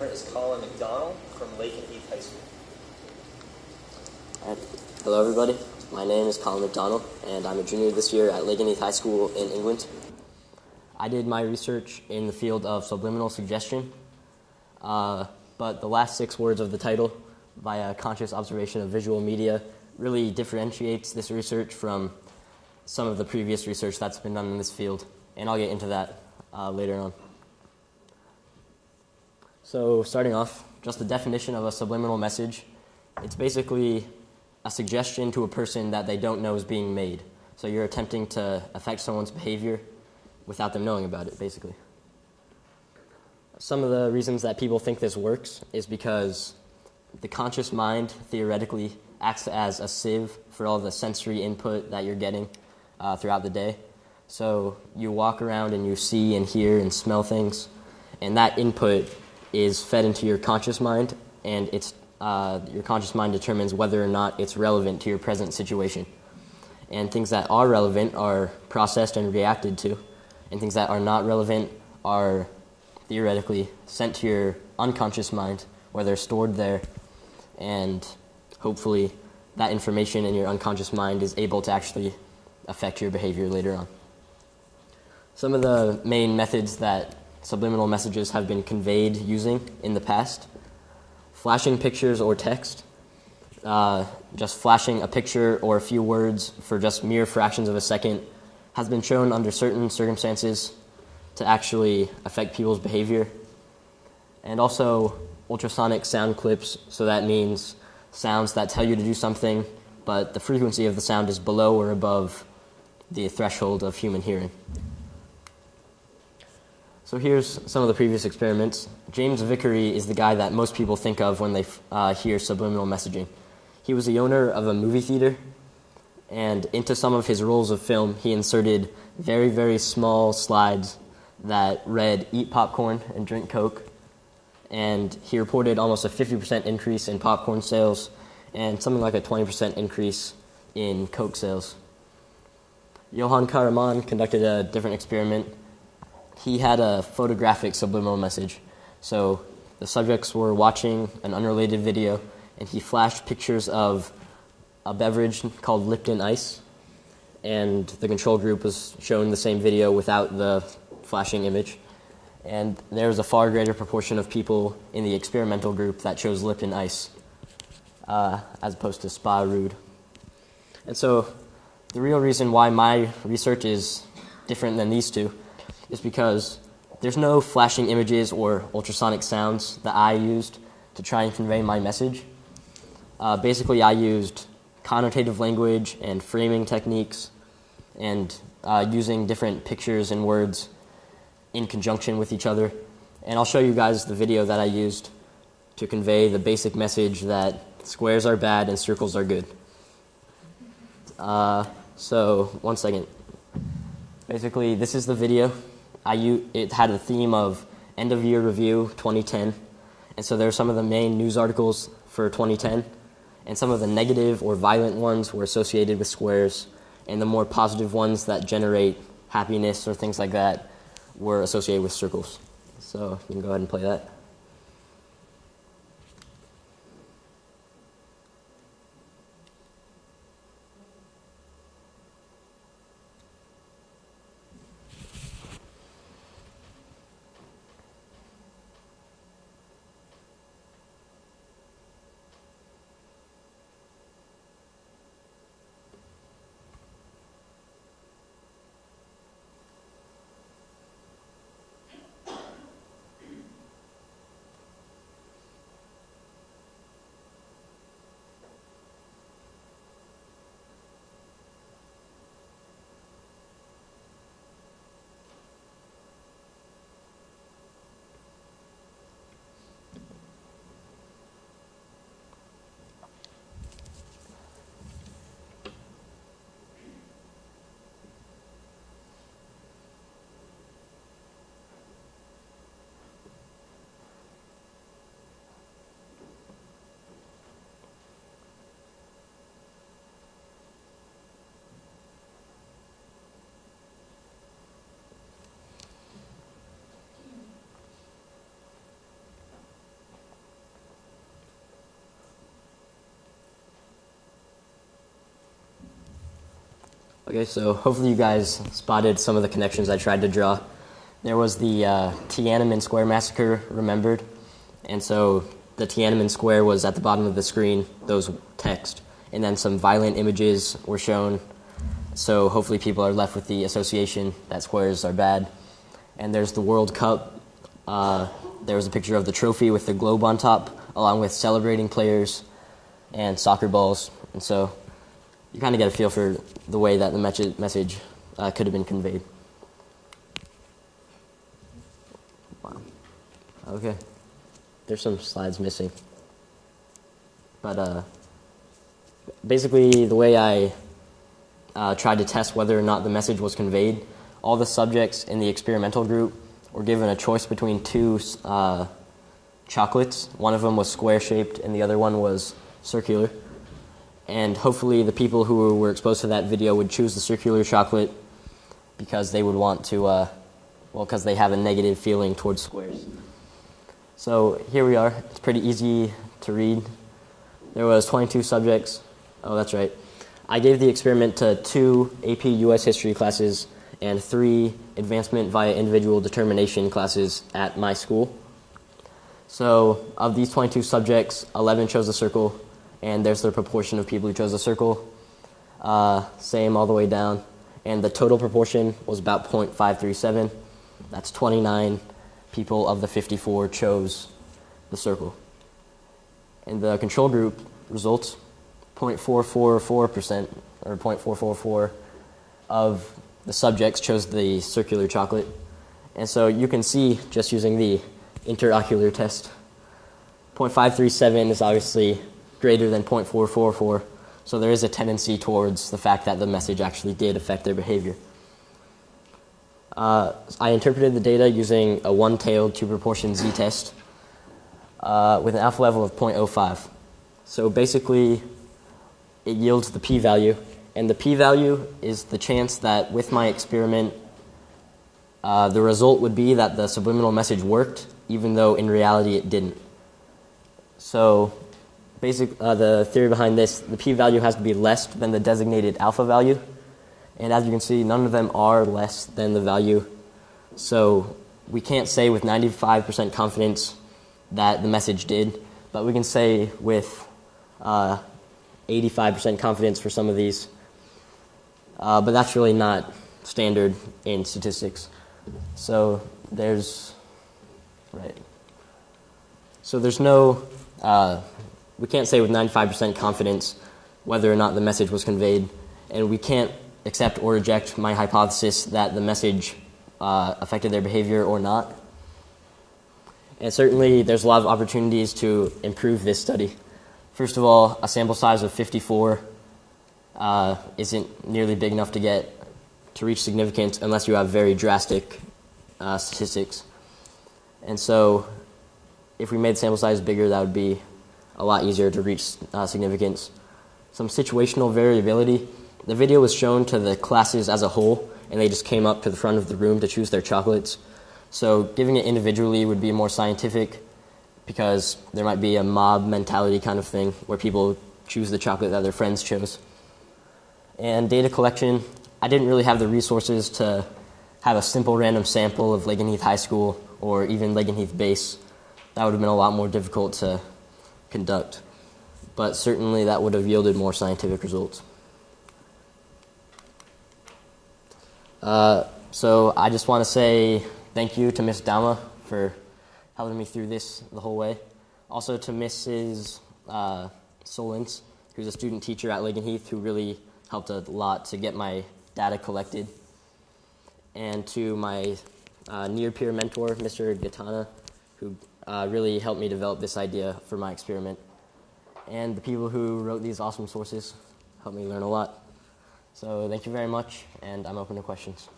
Is Colin McDonald from Lake and Heath High School. Hello everybody, my name is Colin McDonald and I'm a junior this year at Lake and Heath High School in England. I did my research in the field of subliminal suggestion, but the last 6 words of the title, via conscious observation of visual media, really differentiates this research from some of the previous research that's been done in this field, and I'll get into that later on. So starting off, just the definition of a subliminal message. It's basically a suggestion to a person that they don't know is being made. So you're attempting to affect someone's behavior without them knowing about it, basically. Some of the reasons that people think this works is because the conscious mind, theoretically, acts as a sieve for all the sensory input that you're getting throughout the day. So you walk around and you see and hear and smell things, and that input is fed into your conscious mind, and your conscious mind determines whether or not it's relevant to your present situation. And things that are relevant are processed and reacted to, and things that are not relevant are theoretically sent to your unconscious mind, where they're stored there, and hopefully that information in your unconscious mind is able to actually affect your behavior later on. Some of the main methods that subliminal messages have been conveyed using in the past: flashing pictures or text, just flashing a picture or a few words for just mere fractions of a second has been shown under certain circumstances to actually affect people's behavior. And also ultrasonic sound clips, so that means sounds that tell you to do something, but the frequency of the sound is below or above the threshold of human hearing. So here's some of the previous experiments. James Vickery is the guy that most people think of when they hear subliminal messaging. He was the owner of a movie theater, and into some of his rolls of film, he inserted very, very small slides that read, "Eat popcorn and drink Coke," and he reported almost a 50% increase in popcorn sales and something like a 20% increase in Coke sales. Johann Karaman conducted a different experiment. He had a photographic subliminal message. So the subjects were watching an unrelated video, and he flashed pictures of a beverage called Lipton Ice, and the control group was shown the same video without the flashing image. And there was a far greater proportion of people in the experimental group that chose Lipton Ice as opposed to Spa Rude. And so the real reason why my research is different than these two is because there's no flashing images or ultrasonic sounds that I used to try and convey my message. Basically, I used connotative language and framing techniques and using different pictures and words in conjunction with each other. And I'll show you guys the video that I used to convey the basic message that squares are bad and circles are good. So, one second. Basically, this is the video. It had a theme of End of Year Review 2010, and so there are some of the main news articles for 2010, and some of the negative or violent ones were associated with squares, and the more positive ones that generate happiness or things like that were associated with circles. So you can go ahead and play that. Okay, so hopefully you guys spotted some of the connections I tried to draw. There was the Tiananmen Square massacre remembered, and so the Tiananmen Square was at the bottom of the screen, those text, and then some violent images were shown, so hopefully people are left with the association that squares are bad. And there's the World Cup. There was a picture of the trophy with the globe on top, along with celebrating players and soccer balls, and so you kind of get a feel for the way that the message could have been conveyed. Wow. Okay. There's some slides missing. But basically, the way I tried to test whether or not the message was conveyed, all the subjects in the experimental group were given a choice between two chocolates. One of them was square-shaped, and the other one was circular. And hopefully the people who were exposed to that video would choose the circular chocolate because they would want to, because they have a negative feeling towards squares. So here we are. It's pretty easy to read. There was 22 subjects. Oh, that's right. I gave the experiment to 2 AP US History classes and 3 Advancement via Individual Determination classes at my school. So of these 22 subjects, 11 chose a circle, and there's the proportion of people who chose a circle. Same all the way down. And the total proportion was about 0.537. That's 29 people of the 54 chose the circle. In the control group results, 0.444% or 0.444 of the subjects chose the circular chocolate. And so you can see, just using the interocular test, 0.537 is obviously greater than 0.444, so there is a tendency towards the fact that the message actually did affect their behavior. I interpreted the data using a one-tailed two-proportion z-test with an alpha level of 0.05. So basically, it yields the p-value, and the p-value is the chance that with my experiment, the result would be that the subliminal message worked, even though in reality it didn't. So the theory behind this, the p-value has to be less than the designated alpha value. And as you can see, none of them are less than the value. So we can't say with 95% confidence that the message did, but we can say with 85% confidence for some of these. But that's really not standard in statistics. So there's no, we can't say with 95% confidence whether or not the message was conveyed, and we can't accept or reject my hypothesis that the message affected their behavior or not. And certainly there's a lot of opportunities to improve this study. First of all, a sample size of 54 isn't nearly big enough to reach significance unless you have very drastic statistics. And so if we made the sample size bigger, that would be a lot easier to reach significance. Some situational variability. The video was shown to the classes as a whole, and they just came up to the front of the room to choose their chocolates. So giving it individually would be more scientific because there might be a mob mentality kind of thing where people choose the chocolate that their friends chose. And data collection, I didn't really have the resources to have a simple random sample of Lakenheath High School or even Lakenheath Base. That would have been a lot more difficult to conduct. But certainly that would have yielded more scientific results. So I just want to say thank you to Ms. Dama for helping me through this the whole way. Also to Mrs. Solins, who's a student teacher at Lakenheath, who really helped a lot to get my data collected. And to my near-peer mentor, Mr. Gatana, who really helped me develop this idea for my experiment. And the people who wrote these awesome sources helped me learn a lot. So thank you very much, and I'm open to questions.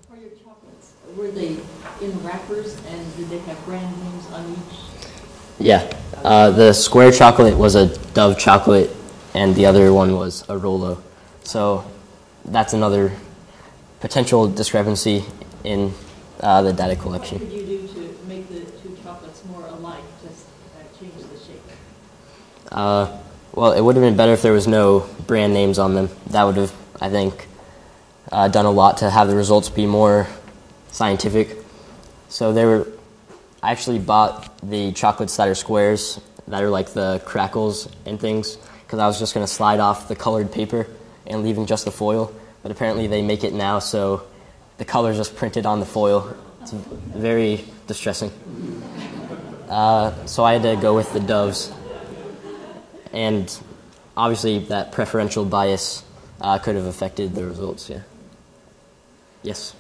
For your chocolates, were they in wrappers, and did they have brand names on each? Yeah, the square chocolate was a Dove chocolate, and the other one was a Rolo. So that's another potential discrepancy in the data collection. What could you do to make the two chocolates more alike? Well, it would have been better if there was no brand names on them. That would have, I think, done a lot to have the results be more scientific. So I actually bought the chocolates that are squares, that are like the crackles and things, because I was just going to slide off the colored paper and leaving just the foil. But apparently they make it now, so the color's just printed on the foil. It's very distressing. So I had to go with the doves. And obviously that preferential bias could have affected the results, yeah. Yes?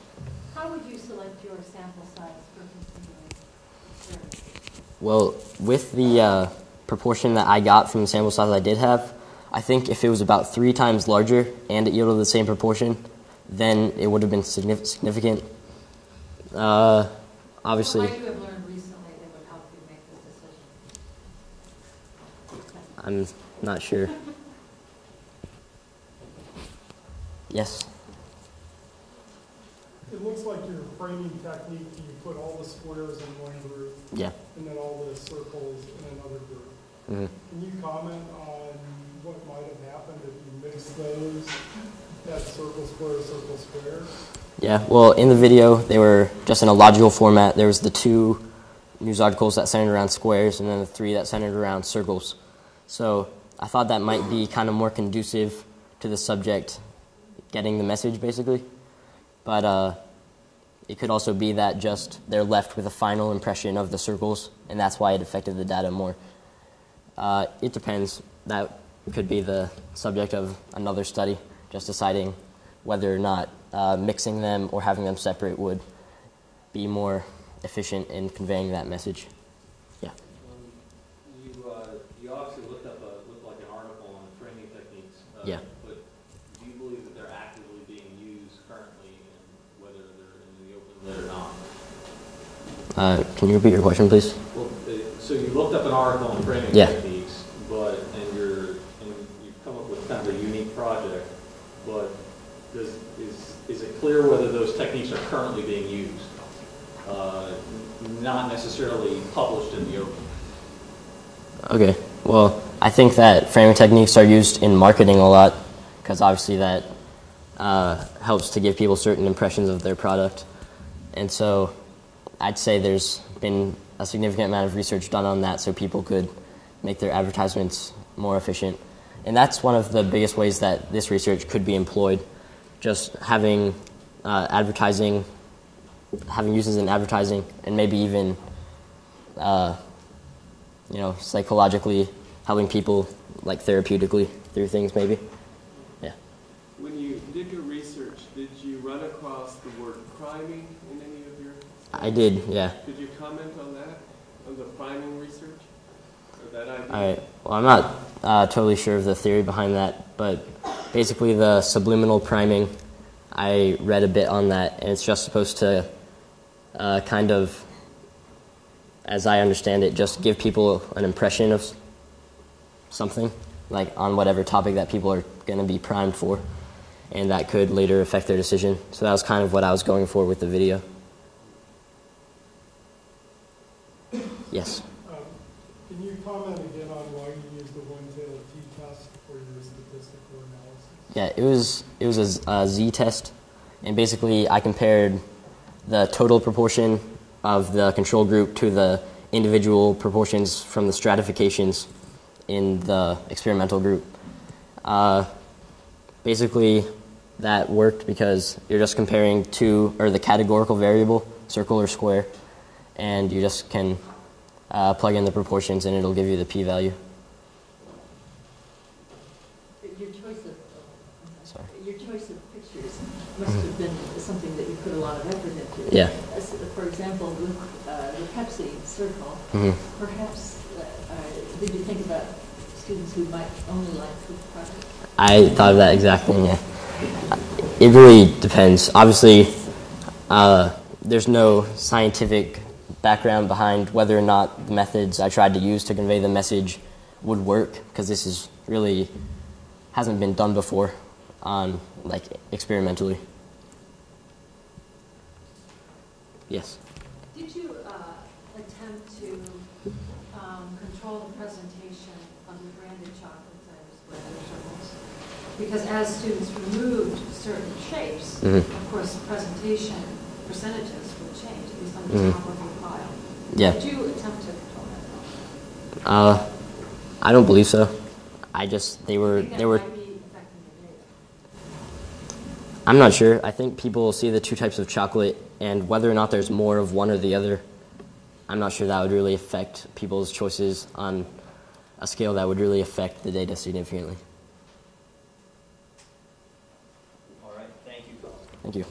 How would you select your sample size for continuing experiments? Well, with the proportion that I got from the sample size I did have, I think if it was about 3 times larger and it yielded the same proportion, then it would have been significant. Obviously, What might you have learned recently that would help you make this decision? I'm not sure. Yes? It looks like your framing technique, you put all the squares in one group, Yeah. and then all the circles in another group. Mm-hmm. Can you comment on what might have happened if you mixed those, that circle, square? Yeah, well, in the video, they were just in a logical format. There was the 2 news articles that centered around squares and then the 3 that centered around circles. So I thought that might be kind of more conducive to the subject getting the message, basically. But it could also be that just they're left with a final impression of the circles, and that's why it affected the data more. It depends. That could be the subject of another study, just deciding whether or not mixing them or having them separate would be more efficient in conveying that message. Yeah. You obviously looked like an article on framing techniques. Yeah. But do you believe that they're actively being used currently, and whether they're in the open lit or not? Can you repeat your question, please? Well, so you looked up an article on framing Yeah. techniques, and you've come up with kind of a unique project, but is it clear whether those techniques are currently being used? Not necessarily published in the open. Okay. Well, I think that framing techniques are used in marketing a lot, because obviously that helps to give people certain impressions of their product. And so I'd say there's been a significant amount of research done on that so people could make their advertisements more efficient. And that's one of the biggest ways that this research could be employed, just having advertising, having uses in advertising, and maybe even, psychologically helping people, like therapeutically through things, maybe. Yeah. When you did your research, did you run across the word priming in any of your studies? I did, yeah. Could you comment on that, on the priming research, or that idea? All right. Well, I'm not totally sure of the theory behind that, but basically the subliminal priming, I read a bit on that, and it's just supposed to kind of, as I understand it, just give people an impression of something, like on whatever topic that people are going to be primed for, and that could later affect their decision. So that was kind of what I was going for with the video. Yes? Can you comment again on why you used the one-tailed t-test for your statistical analysis? Yeah, it was a z-test, and basically I compared the total proportion of the control group to the individual proportions from the stratifications in the experimental group. Basically, that worked because you're just comparing the categorical variable, circle or square, and you just can plug in the proportions and it'll give you the p-value. Your choice of pictures must have been something that you put a lot of effort into. Yeah. For example, with the Pepsi circle, perhaps did you think about students who might only like the product? I thought of that exact thing, yeah. It really depends. Obviously, there's no scientific background behind whether or not the methods I tried to use to convey the message would work, because this is really hasn't been done before on experimentally. Yes. Did you attempt to control the presentation of the branded chocolates, I have squares or circles. Because as students removed certain shapes, of course, presentation percentages would change, at least on the top of your file. Yeah. Did you attempt to control that? I don't believe so. They were. That might be affecting the data. I'm not sure. I think people see the two types of chocolate, and whether or not there's more of one or the other, I'm not sure that would really affect people's choices on a scale that would really affect the data significantly. All right, thank you. Thank you.